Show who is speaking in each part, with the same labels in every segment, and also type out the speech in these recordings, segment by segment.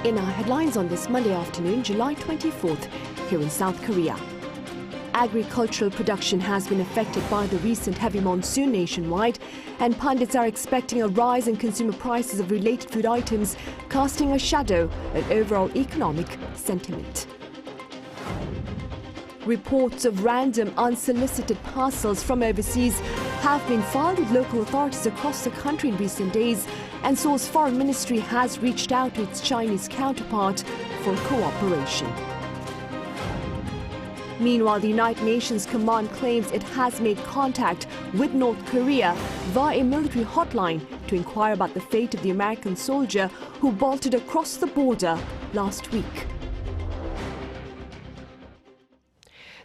Speaker 1: In our headlines on this Monday afternoon, July 24th, here in South Korea. Agricultural production has been affected by the recent heavy monsoon nationwide, and pundits are expecting a rise in consumer prices of related food items, casting a shadow on overall economic sentiment. Reports of random unsolicited parcels from overseas have been filed with local authorities across the country in recent days, and Seoul's foreign ministry has reached out to its Chinese counterpart for cooperation. Meanwhile, the United Nations Command claims it has made contact with North Korea via a military hotline to inquire about the fate of the American soldier who bolted across the border last week.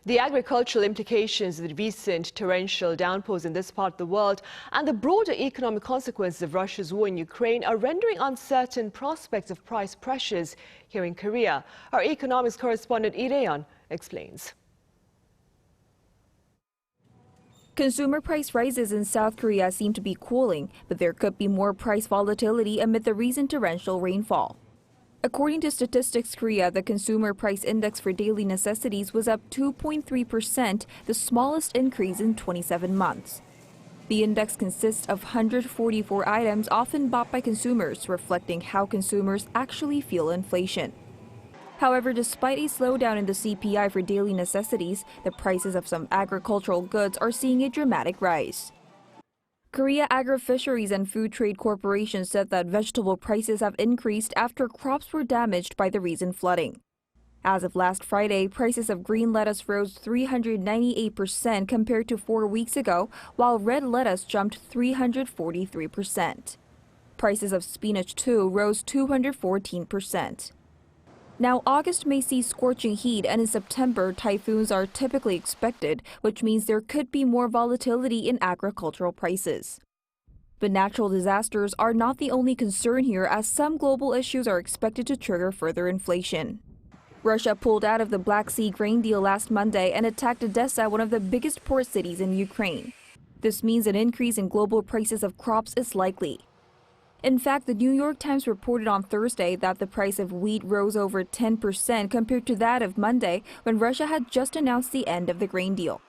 Speaker 1: The agricultural implications of the recent torrential downpours in this part of the world and the broader economic consequences of Russia's war in Ukraine are rendering uncertain prospects of price pressures here in Korea. Our economics correspondent Arirang explains.
Speaker 2: Consumer price rises in South Korea seem to be cooling, but there could be more price volatility amid the recent torrential rainfall. According to Statistics Korea, the consumer price index for daily necessities was up 2.3%, the smallest increase in 27 months. The index consists of 144 items often bought by consumers, reflecting how consumers actually feel inflation. However, despite a slowdown in the CPI for daily necessities, the prices of some agricultural goods are seeing a dramatic rise. Korea Agri-Fisheries and Food Trade Corporation said that vegetable prices have increased after crops were damaged by the recent flooding. As of last Friday, prices of green lettuce rose 398% compared to 4 weeks ago, while red lettuce jumped 343%. Prices of spinach, too, rose 214%. Now, August may see scorching heat, and in September, typhoons are typically expected, which means there could be more volatility in agricultural prices. But natural disasters are not the only concern here, as some global issues are expected to trigger further inflation. Russia pulled out of the Black Sea grain deal last Monday and attacked Odessa, one of the biggest port cities in Ukraine. This means an increase in global prices of crops is likely. In fact, the New York Times reported on Thursday that the price of wheat rose over 10% compared to that of Monday, when Russia had just announced the end of the grain deal.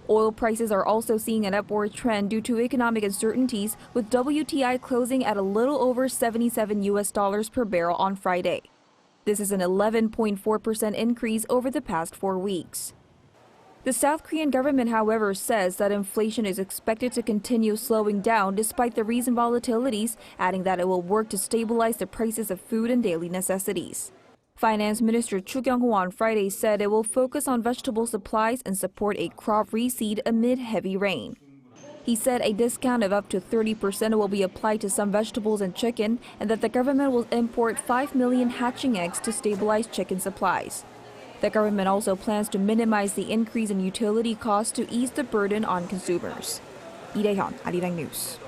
Speaker 2: Oil prices are also seeing an upward trend due to economic uncertainties, with WTI closing at a little over $77 per barrel on Friday. This is an 11.4% increase over the past 4 weeks. The South Korean government, however, says that inflation is expected to continue slowing down despite the recent volatilities, adding that it will work to stabilize the prices of food and daily necessities. Finance Minister Chu Kyung-ho on Friday said it will focus on vegetable supplies and support a crop reseed amid heavy rain. He said a discount of up to 30% will be applied to some vegetables and chicken, and that the government will import 5 million hatching eggs to stabilize chicken supplies. The government also plans to minimize the increase in utility costs to ease the burden on consumers. Lee Dae-hyun, Arirang News.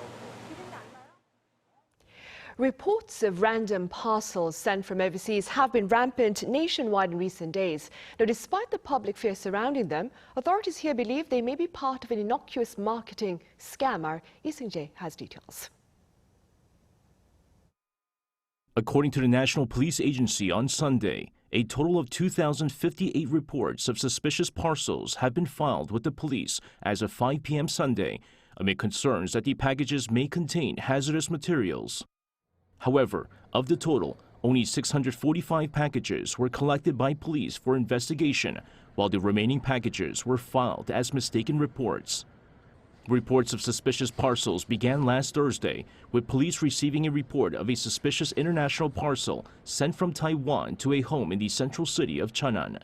Speaker 1: Reports of random parcels sent from overseas have been rampant nationwide in recent days. Now, despite the public fear surrounding them, authorities here believe they may be part of an innocuous marketing scam. Our Lee Sang-wooc has details.
Speaker 3: According to the National Police Agency on Sunday, a total of 2,058 reports of suspicious parcels have been filed with the police as of 5 p.m. Sunday, amid concerns that the packages may contain hazardous materials. However, of the total, only 645 packages were collected by police for investigation, while the remaining packages were filed as mistaken reports. Reports of suspicious parcels began last Thursday, with police receiving a report of a suspicious international parcel sent from Taiwan to a home in the central city of Cheonan.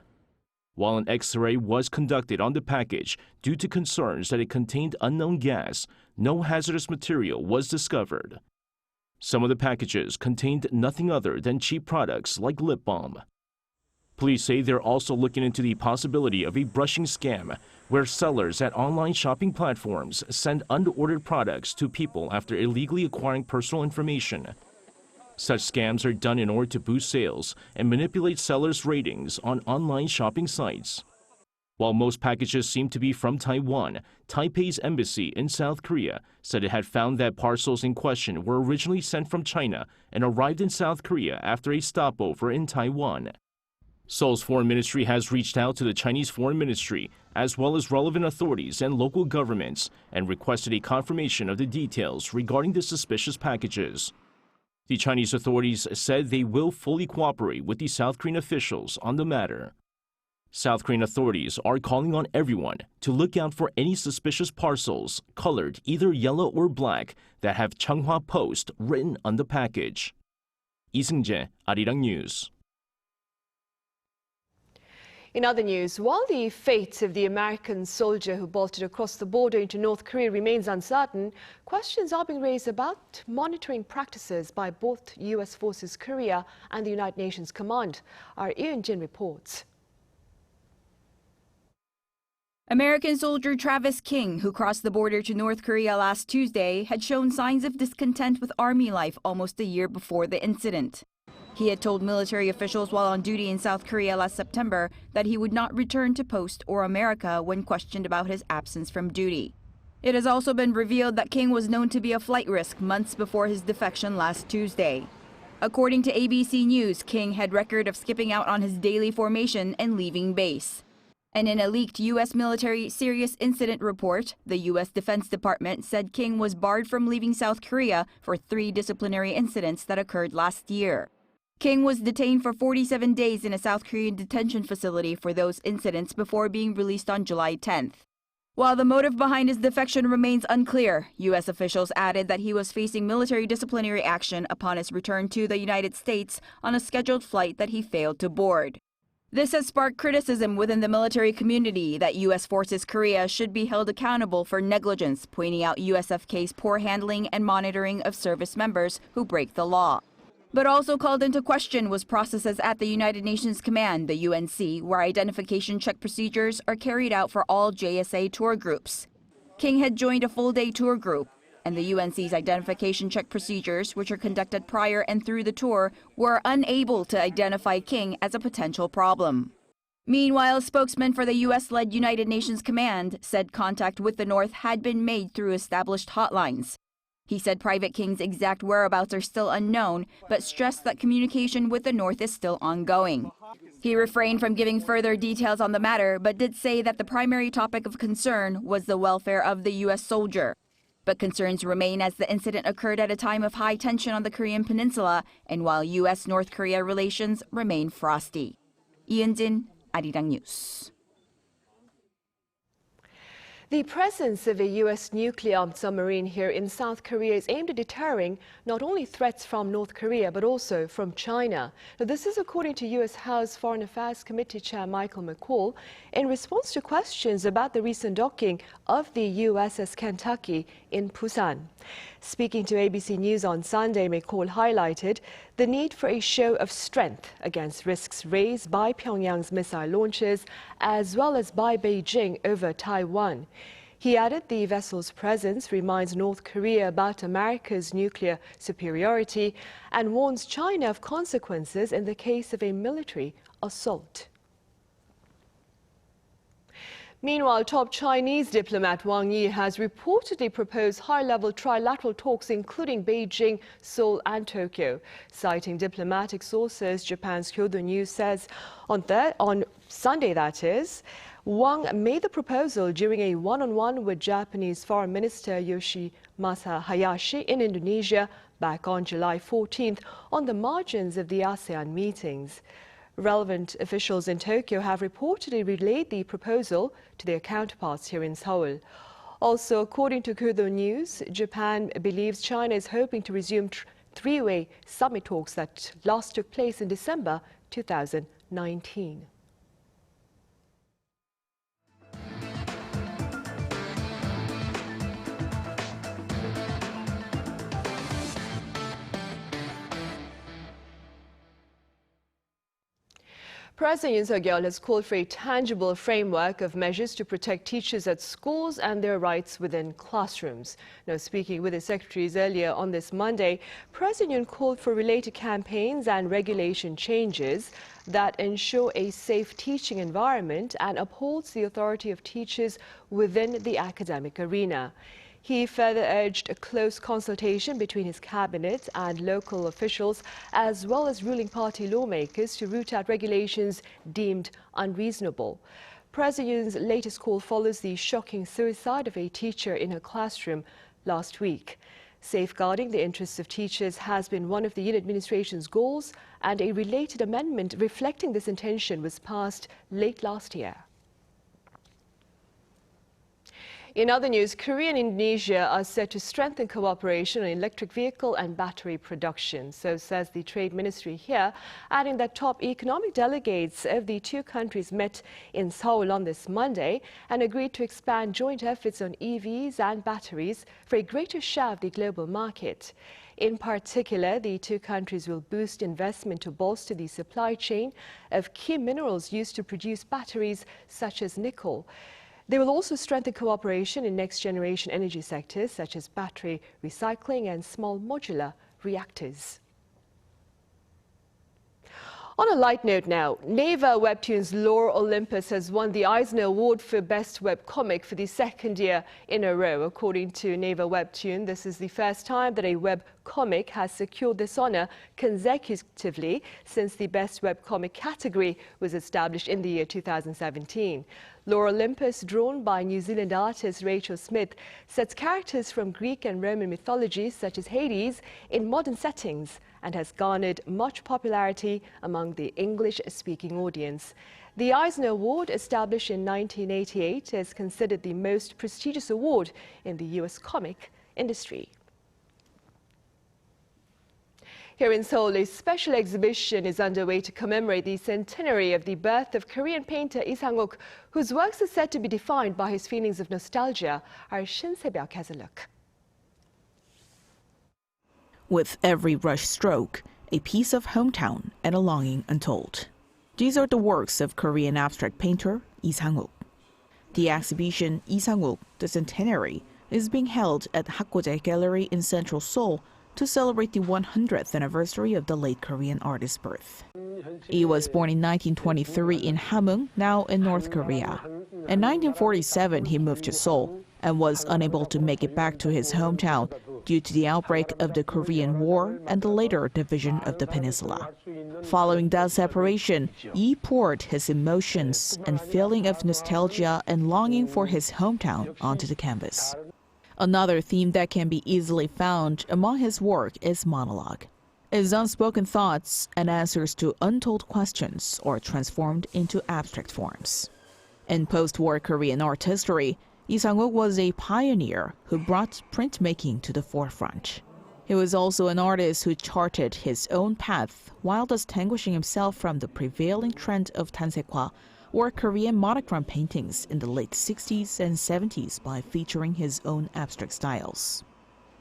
Speaker 3: While an X-ray was conducted on the package due to concerns that it contained unknown gas, no hazardous material was discovered. Some of the packages contained nothing other than cheap products like lip balm. Police say they're also looking into the possibility of a brushing scam, where sellers at online shopping platforms send unordered products to people after illegally acquiring personal information. Such scams are done in order to boost sales and manipulate sellers' ratings on online shopping sites. While most packages seem to be from Taiwan, Taipei's embassy in South Korea said it had found that parcels in question were originally sent from China and arrived in South Korea after a stopover in Taiwan. Seoul's foreign ministry has reached out to the Chinese foreign ministry, as well as relevant authorities and local governments, and requested a confirmation of the details regarding the suspicious packages. The Chinese authorities said they will fully cooperate with the South Korean officials on the matter. South Korean authorities are calling on everyone to look out for any suspicious parcels colored either yellow or black that have Changhua Post written on the package. Rhee Sang-wooc, Arirang News.
Speaker 1: In other news, while the fate of the American soldier who bolted across the border into North Korea remains uncertain, questions are being raised about monitoring practices by both U.S. Forces Korea and the United Nations Command. Our Yoon reports.
Speaker 2: American soldier Travis King, who crossed the border to North Korea last Tuesday, had shown signs of discontent with Army life almost a year before the incident. He had told military officials while on duty in South Korea last September that he would not return to post or America when questioned about his absence from duty. It has also been revealed that King was known to be a flight risk months before his defection last Tuesday. According to ABC News, King had record of skipping out on his daily formation and leaving base. And in a leaked U.S. military serious incident report, the U.S. Defense Department said King was barred from leaving South Korea for 3 disciplinary incidents that occurred last year. King was detained for 47 days in a South Korean detention facility for those incidents before being released on July 10th. While the motive behind his defection remains unclear, U.S. officials added that he was facing military disciplinary action upon his return to the United States on a scheduled flight that he failed to board. This has sparked criticism within the military community that U.S. Forces Korea should be held accountable for negligence, pointing out USFK's poor handling and monitoring of service members who break the law. But also called into question was processes at the United Nations Command, the UNC, where identification check procedures are carried out for all JSA tour groups. King had joined a full-day tour group, and the UNC's identification check procedures, which are conducted prior and through the tour, were unable to identify King as a potential problem. Meanwhile, a spokesman for the U.S.-led United Nations Command said contact with the North had been made through established hotlines. He said Private King's exact whereabouts are still unknown, but stressed that communication with the North is still ongoing. He refrained from giving further details on the matter, but did say that the primary topic of concern was the welfare of the U.S. soldier. But concerns remain as the incident occurred at a time of high tension on the Korean peninsula, and while U.S.-North Korea relations remain frosty. Yoon, Arirang News.
Speaker 1: The presence of a U.S. nuclear-armed submarine here in South Korea is aimed at deterring not only threats from North Korea but also from China. Now, this is according to U.S. House Foreign Affairs Committee Chair McCaul in response to questions about the recent docking of the USS Kentucky in Busan. Speaking to ABC News on Sunday, McCaul highlighted the need for a show of strength against risks raised by Pyongyang's missile launches as well as by Beijing over Taiwan. He added the vessel's presence reminds North Korea about America's nuclear superiority and warns China of consequences in the case of a military assault. Meanwhile, top Chinese diplomat Wang Yi has reportedly proposed high-level trilateral talks including Beijing, Seoul and Tokyo. Citing diplomatic sources, Japan's Kyodo News says on Sunday, that is, Wang made the proposal during a one-on-one with Japanese Foreign Minister Yoshimasa Hayashi in Indonesia back on July 14th on the margins of the ASEAN meetings. Relevant officials in Tokyo have reportedly relayed the proposal to their counterparts here in Seoul. Also, according to Kyodo News, Japan believes China is hoping to resume three-way summit talks that last took place in December 2019. President Yoon Suk-yeol has called for a tangible framework of measures to protect teachers at schools and their rights within classrooms. Now, speaking with his secretaries earlier on this Monday, President Yoon called for related campaigns and regulation changes that ensure a safe teaching environment and upholds the authority of teachers within the academic arena. He further urged a close consultation between his cabinet and local officials, as well as ruling party lawmakers, to root out regulations deemed unreasonable. President Yoon's latest call follows the shocking suicide of a teacher in her classroom last week. Safeguarding the interests of teachers has been one of the Yoon administration's goals, and a related amendment reflecting this intention was passed late last year. In other news, Korea and Indonesia are set to strengthen cooperation on electric vehicle and battery production. So says the Trade Ministry here, adding that top economic delegates of the two countries met in Seoul on this Monday and agreed to expand joint efforts on EVs and batteries for a greater share of the global market. In particular, the two countries will boost investment to bolster the supply chain of key minerals used to produce batteries such as nickel. They will also strengthen cooperation in next-generation energy sectors such as battery recycling and small modular reactors. On a light note now, Naver Webtoon's Lore Olympus has won the Eisner Award for Best Webcomic for the second year in a row. According to Naver Webtoon, this is the first time that a webcomic has secured this honor consecutively since the Best Webcomic category was established in the year 2017. Lore Olympus, drawn by New Zealand artist Rachel Smith, sets characters from Greek and Roman mythology such as Hades in modern settings and has garnered much popularity among the English-speaking audience. The Eisner Award, established in 1988, is considered the most prestigious award in the U.S. comic industry. Here in Seoul, a special exhibition is underway to commemorate the centenary of the birth of Korean painter Rhee Sang-wooc, whose works are said to be defined by his feelings of nostalgia. Our Shin Se-byuk has a look.
Speaker 4: With every brush stroke, a piece of hometown and a longing untold. These are the works of Korean abstract painter Rhee Sang-wooc. The exhibition Rhee Sang-wooc, the Centenary, is being held at Hakgojae Gallery in central Seoul to celebrate the 100th anniversary of the late Korean artist's birth. He was born in 1923 in Hamhung, now in North Korea. In 1947, he moved to Seoul and was unable to make it back to his hometown due to the outbreak of the Korean War and the later division of the peninsula. Following that separation, Yi poured his emotions and feeling of nostalgia and longing for his hometown onto the canvas. Another theme that can be easily found among his work is monologue. His unspoken thoughts and answers to untold questions are transformed into abstract forms. In post-war Korean art history, Rhee Sang-wooc was a pioneer who brought printmaking to the forefront. He was also an artist who charted his own path while distinguishing himself from the prevailing trend of tansekwa, or Korean monochrome paintings, in the late 60s and 70s by featuring his own abstract styles.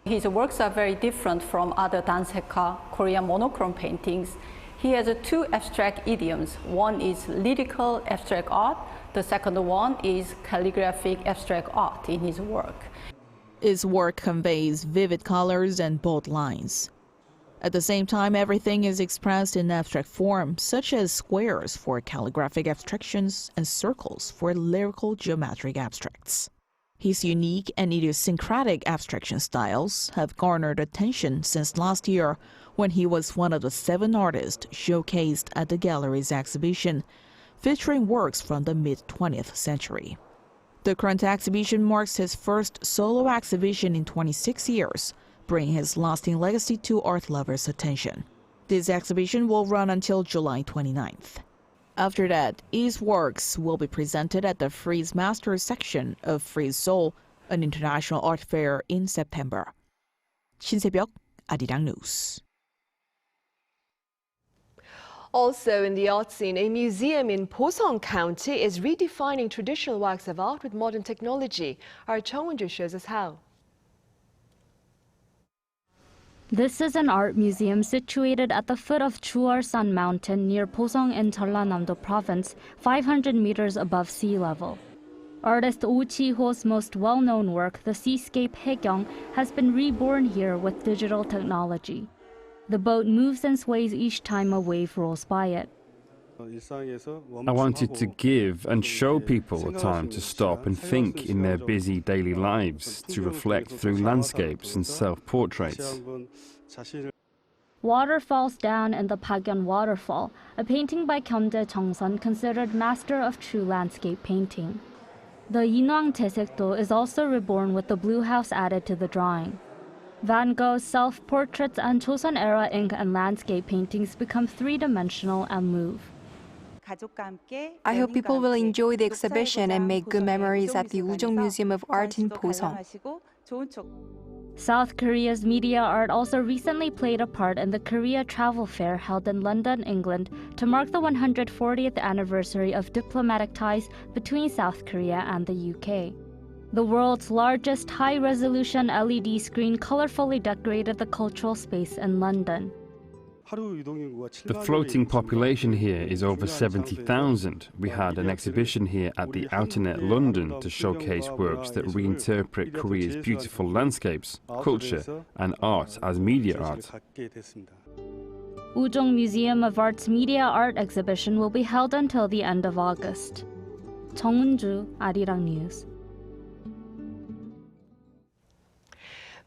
Speaker 5: His works are very different from other danseka, Korean monochrome paintings. He has two abstract idioms. One is lyrical abstract art. The second one is calligraphic abstract art in his work.
Speaker 4: His work conveys vivid colors and bold lines. At the same time, everything is expressed in abstract form, such as squares for calligraphic abstractions and circles for lyrical geometric abstracts. His unique and idiosyncratic abstraction styles have garnered attention since last year, when he was one of the 7 artists showcased at the gallery's exhibition, featuring works from the mid-20th century. The current exhibition marks his first solo exhibition in 26 years, bringing his lasting legacy to art lovers' attention. This exhibition will run until July 29th. After that, his works will be presented at the Frieze Masters section of Frieze Seoul, an international art fair, in September. Shin Se-byuk, Arirang News.
Speaker 1: Also in the art scene, a museum in Boseong County is redefining traditional works of art with modern technology. Our Chung Won-ju shows us how.
Speaker 6: This is an art museum situated at the foot of Chuorsan Mountain near Boseong in Jeollanam-do Province, 500 meters above sea level. Artist Oh Chi-ho's most well-known work, the seascape Haegyeong, has been reborn here with digital technology. The boat moves and sways each time a wave rolls by it.
Speaker 7: I wanted to give and show people a time to stop and think in their busy daily lives, to reflect through landscapes and self-portraits.
Speaker 6: Water Falls Down in the Pagyeon Waterfall, a painting by Kyonjae Jongsun, considered master of true landscape painting. The Yinwang Taesekdo is also reborn with the blue house added to the drawing. Van Gogh's self-portraits and Joseon-era ink and landscape paintings become three-dimensional and move.
Speaker 8: I hope people will enjoy the exhibition and make good memories at the Ujong Museum of Art in Boseong.
Speaker 6: South Korea's media art also recently played a part in the Korea Travel Fair held in London, England, to mark the 140th anniversary of diplomatic ties between South Korea and the UK. The world's largest high-resolution LED screen colorfully decorated the cultural space in London.
Speaker 7: The floating population here is over 70,000. We had an exhibition here at the Outnet London to showcase works that reinterpret Korea's beautiful landscapes, culture and art as media art.
Speaker 6: Ujong Museum of Art's media art exhibition will be held until the end of August. Jung Eun-ju, Arirang News.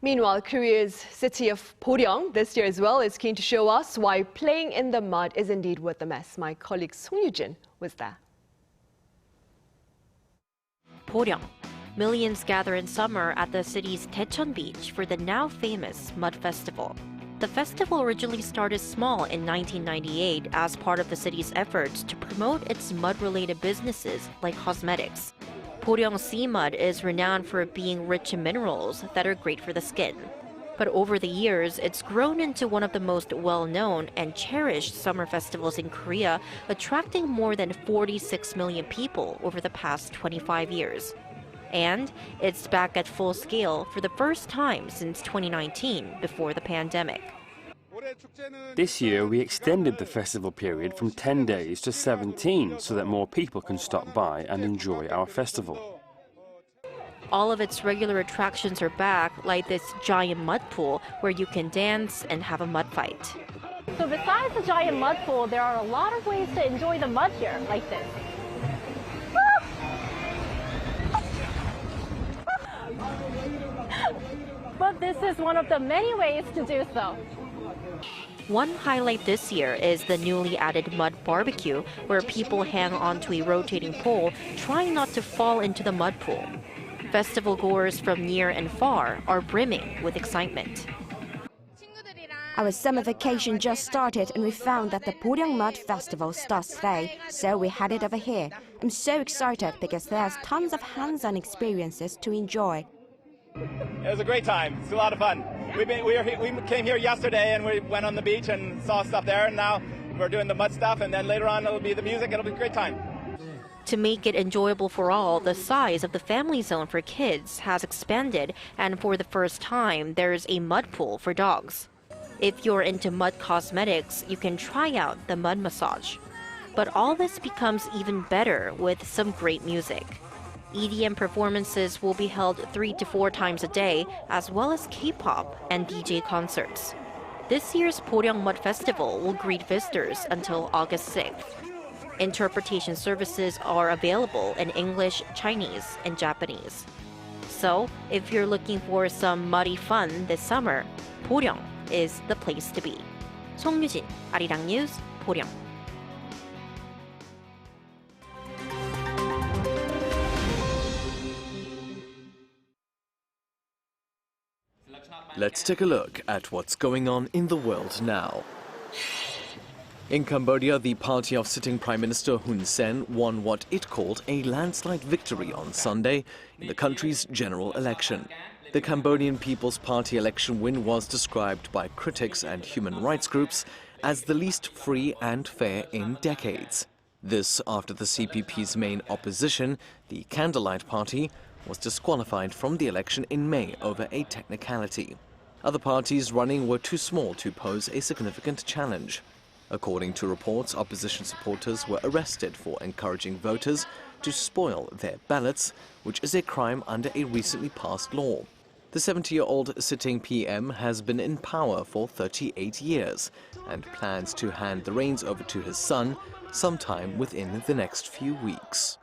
Speaker 1: Meanwhile, Korea's city of Boryeong this year as well is keen to show us why playing in the mud is indeed worth the mess. My colleague Song Yoo-jin was there.
Speaker 9: Boryeong. Millions gather in summer at the city's Daecheon Beach for the now famous Mud Festival. The festival originally started small in 1998 as part of the city's efforts to promote its mud-related businesses like cosmetics. Boryeong sea mud is renowned for being rich in minerals that are great for the skin. But over the years, it's grown into one of the most well-known and cherished summer festivals in Korea, attracting more than 46 million people over the past 25 years. And it's back at full scale for the first time since 2019, before the pandemic.
Speaker 10: This year, we extended the festival period from 10 days to 17 so that more people can stop by and enjoy our festival.
Speaker 9: All of its regular attractions are back, like this giant mud pool where you can dance and have a mud fight.
Speaker 11: So besides the giant mud pool, there are a lot of ways to enjoy the mud here, like this. But this is one of the many ways to do so.
Speaker 9: One highlight this year is the newly added mud barbecue, where people hang onto a rotating pole, trying not to fall into the mud pool. Festival goers from near and far are brimming with excitement.
Speaker 12: Our summer vacation just started and we found that the Boryeong Mud Festival starts today, so we headed over here. I'm so excited because there's tons of hands-on experiences to enjoy.
Speaker 13: It was a great time. It's a lot of fun. We came here yesterday and we went on the beach and saw stuff there, and now we're doing the mud stuff, and then later on it'll be the music. It'll be a great time.
Speaker 9: To make it enjoyable for all, the size of the family zone for kids has expanded, and for the first time, there's a mud pool for dogs. If you're into mud cosmetics, you can try out the mud massage. But all this becomes even better with some great music. EDM performances will be held 3 to 4 times a day, as well as K-pop and DJ concerts. This year's Boryeong Mud Festival will greet visitors until August 6th. Interpretation services are available in English, Chinese, and Japanese. So, if you're looking for some muddy fun this summer, Boryeong is the place to be. Song Yoo-jin, Arirang News, Boryeong.
Speaker 14: Let's take a look at what's going on in the world now. In Cambodia, the party of sitting Prime Minister Hun Sen won what it called a landslide victory on Sunday in the country's general election. The Cambodian People's Party election win was described by critics and human rights groups as the least free and fair in decades. This after the CPP's main opposition, the Candlelight Party, was disqualified from the election in May over a technicality. Other parties running were too small to pose a significant challenge. According to reports, opposition supporters were arrested for encouraging voters to spoil their ballots, which is a crime under a recently passed law. The 70-year-old sitting PM has been in power for 38 years and plans to hand the reins over to his son sometime within the next few weeks.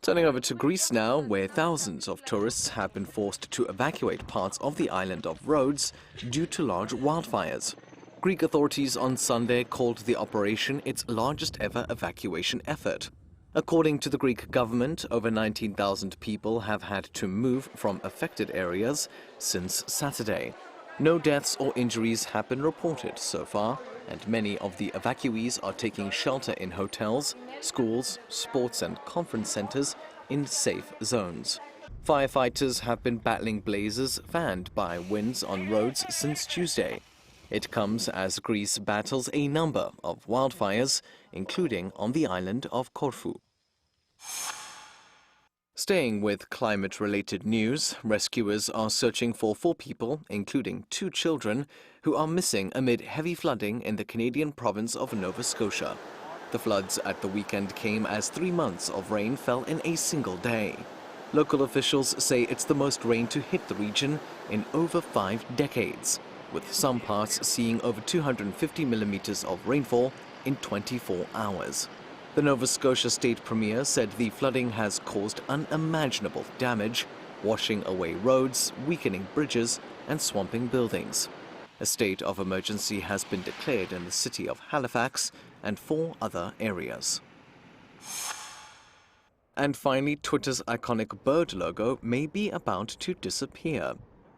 Speaker 14: Turning over to Greece now, where thousands of tourists have been forced to evacuate parts of the island of Rhodes due to large wildfires. Greek authorities on Sunday called the operation its largest ever evacuation effort. According to the Greek government, over 19,000 people have had to move from affected areas since Saturday. No deaths or injuries have been reported so far, and many of the evacuees are taking shelter in hotels, schools, sports and conference centers in safe zones. Firefighters have been battling blazes fanned by winds on roads since Tuesday. It comes as Greece battles a number of wildfires, including on the island of Corfu. Staying with climate-related news, rescuers are searching for 4 people, including 2 children, who are missing amid heavy flooding in the Canadian province of Nova Scotia. The floods at the weekend came as 3 months of rain fell in a single day. Local officials say it's the most rain to hit the region in over 5 decades, with some parts seeing over 250 millimeters of rainfall in 24 hours. The Nova Scotia State Premier said the flooding has caused unimaginable damage, washing away roads, weakening bridges, and swamping buildings. A state of emergency has been declared in the city of Halifax and 4 other areas. And finally, Twitter's iconic bird logo may be about to disappear.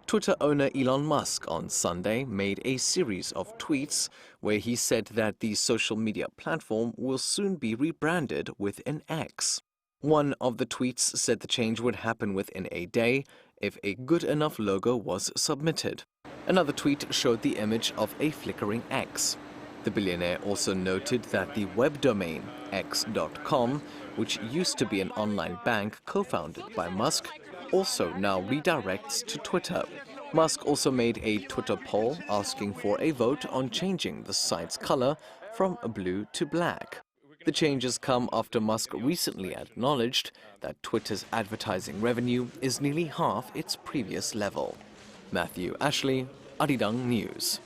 Speaker 14: Twitter owner Elon Musk on Sunday made a series of tweets where he said that the social media platform will soon be rebranded with an X. One of the tweets said the change would happen within a day if a good enough logo was submitted. Another tweet showed the image of a flickering X. The billionaire also noted that the web domain x.com, which used to be an online bank co-founded by Musk, also now redirects to Twitter. Musk also made a Twitter poll asking for a vote on changing the site's color from blue to black. The changes come after Musk recently acknowledged that Twitter's advertising revenue is nearly half its previous level. Matthew Ashley, Arirang News.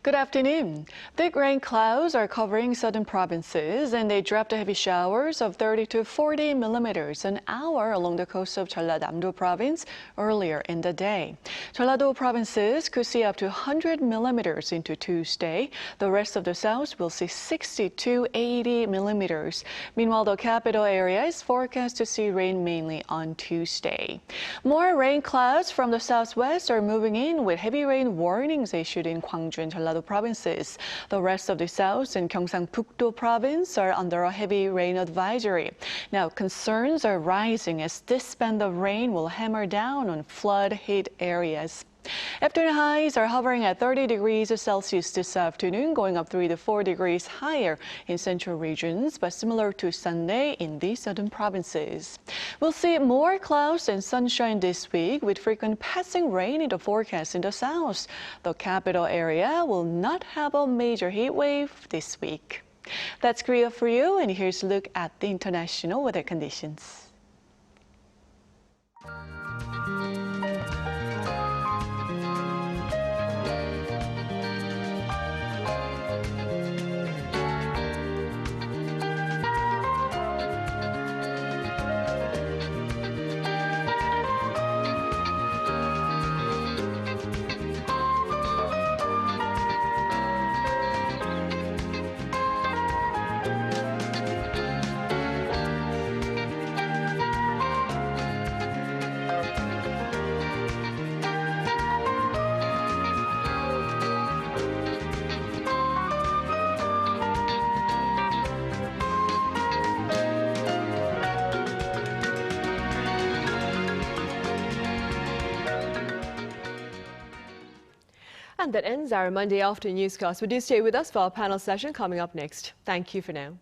Speaker 15: Good afternoon. Thick rain clouds are covering southern provinces, and they dropped heavy showers of 30 to 40 millimeters an hour along the coast of Jeollanam-do province earlier in the day. Jeollado provinces could see up to 100 millimeters into Tuesday. The rest of the south will see 60 to 80 millimeters. Meanwhile, the capital area is forecast to see rain mainly on Tuesday. More rain clouds from the southwest are moving in, with heavy rain warnings issued in Gwangju and Jeollado provinces. The rest of the south and Gyeongsang-Pukdo province are under a heavy rain advisory. Now, concerns are rising as this band of rain will hammer down on flood-hit areas. Afternoon highs are hovering at 30 degrees Celsius this afternoon, going up 3 to 4 degrees higher in central regions, but similar to Sunday in the southern provinces. We'll see more clouds and sunshine this week, with frequent passing rain in the forecast in the south. The capital area will not have a major heat wave this week. That's Korea for you, and here's a look at the international weather conditions.
Speaker 16: And that ends our Monday afternoon newscast. But do stay with us for our panel session coming up next. Thank you for now.